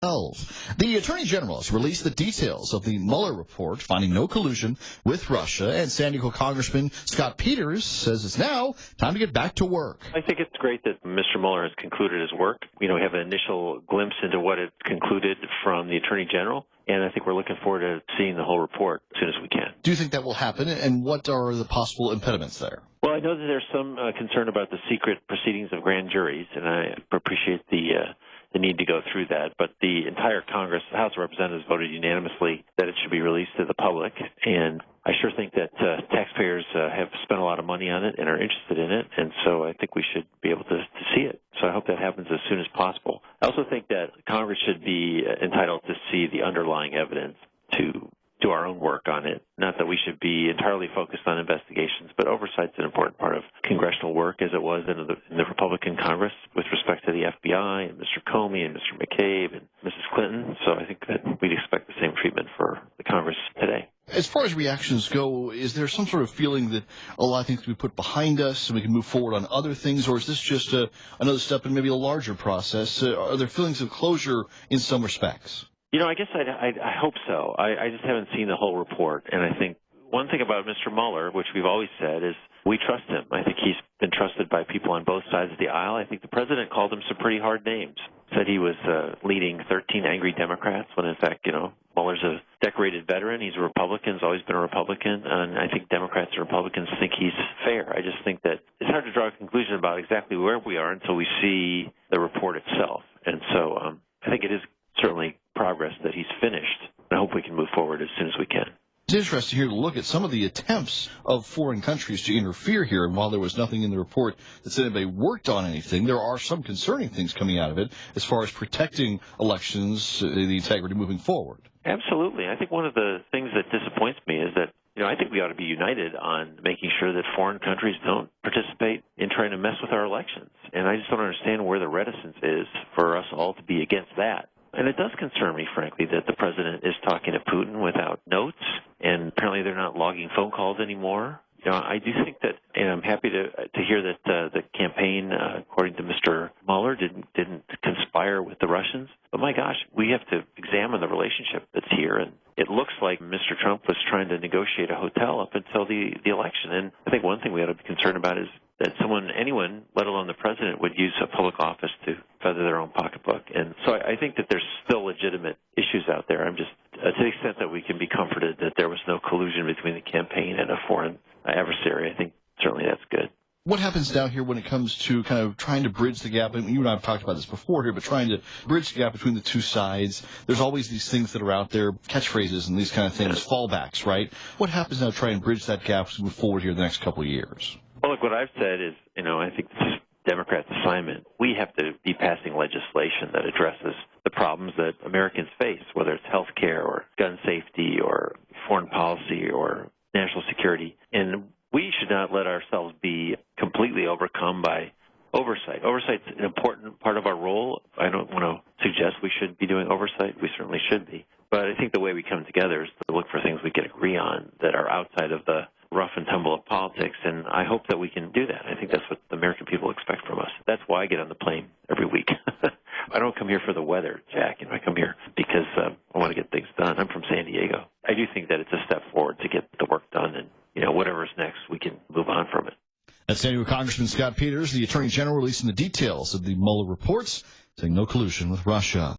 12. The Attorney General has released the details of the Mueller Report finding no collusion with Russia, and San Diego Congressman Scott Peters says it's now time to get back to work. I think it's great that Mr. Mueller has concluded his work. We have an initial glimpse into what it concluded from the Attorney General, and I think we're looking forward to seeing the whole report as soon as we can. Do you think that will happen, and what are the possible impediments there? Well, I know that there's some concern about the secret proceedings of grand juries, and I appreciate the need to go through that. But the entire Congress, the House of Representatives, voted unanimously that it should be released to the public. And I sure think that taxpayers have spent a lot of money on it and are interested in it. And so I think we should be able to see it. So I hope that happens as soon as possible. I also think that Congress should be entitled to see the underlying evidence to do our own work on it. Not that we should be entirely focused on investigations, but oversight's an important part of congressional work, as it was in the Republican Congress with respect to the FBI and Mr. Comey and Mr. McCabe and Mrs. Clinton. So I think that we'd expect the same treatment for the Congress today. As far as reactions go, is there some sort of feeling that a lot of things can be put behind us and we can move forward on other things, or is this just another step in maybe a larger process? Are there feelings of closure in some respects? I guess I hope so. I just haven't seen the whole report, and I think one thing about Mr. Mueller, which we've always said, is we trust him. I think he's been trusted by people on both sides of the aisle. I think the president called him some pretty hard names. Said he was leading 13 angry Democrats when, in fact, Mueller's a decorated veteran. He's a Republican, has always been a Republican, and I think Democrats and Republicans think he's fair. I just think that it's hard to draw a conclusion about exactly where we are until we see the report itself. And so I think it is certainly progress that he's finished. I hope we can move forward as soon as we can. It's interesting here to look at some of the attempts of foreign countries to interfere here. And while there was nothing in the report that said anybody worked on anything, there are some concerning things coming out of it as far as protecting elections, the integrity moving forward. Absolutely. I think one of the things that disappoints me is that, I think we ought to be united on making sure that foreign countries don't participate in trying to mess with our elections. And I just don't understand where the reticence is for us all to be against that. And it does concern me, frankly, that the president is talking to Putin without notes, and apparently they're not logging phone calls anymore. I do think that, and I'm happy to hear that the campaign, according to Mr. Mueller, didn't conspire with the Russians. But my gosh, we have to examine the relationship that's here, and it looks like Mr. Trump was trying to negotiate a hotel up until the election. And I think one thing we ought to be concerned about is that anyone, let alone the president, would use a public office to feather their own pocketbook. And so I think that there's still legitimate issues out there. I'm just, to the extent that we can be comforted that there was no collusion between the campaign and a foreign adversary, I think certainly that's good. What happens down here when it comes to kind of trying to bridge the gap? And you and I have talked about this before here, but trying to bridge the gap between the two sides. There's always these things that are out there, catchphrases and these kind of things, fallbacks, right? What happens now to try and bridge that gap as we move forward here the next couple of years? Well, look, what I've said is, I think this is Democrats' assignment. We have to be passing legislation that addresses the problems that Americans face, whether it's health care or gun safety or foreign policy or national security. And we should not let ourselves be completely overcome by oversight. Oversight's an important part of our role. I don't want to suggest we should be doing oversight. We certainly should be. But I think the way we come together is to look for things we can agree on that are outside of the rough and tumble of politics, and I hope that we can do that. I think that's what the American people expect from us. That's why I get on the plane every week. I don't come here for the weather, Jack. I come here because I want to get things done. I'm from San Diego. I do think that it's a step forward to get the work done, and whatever's next, we can move on from it. That's San Diego Congressman Scott Peters, the Attorney General, releasing the details of the Mueller reports, saying no collusion with Russia.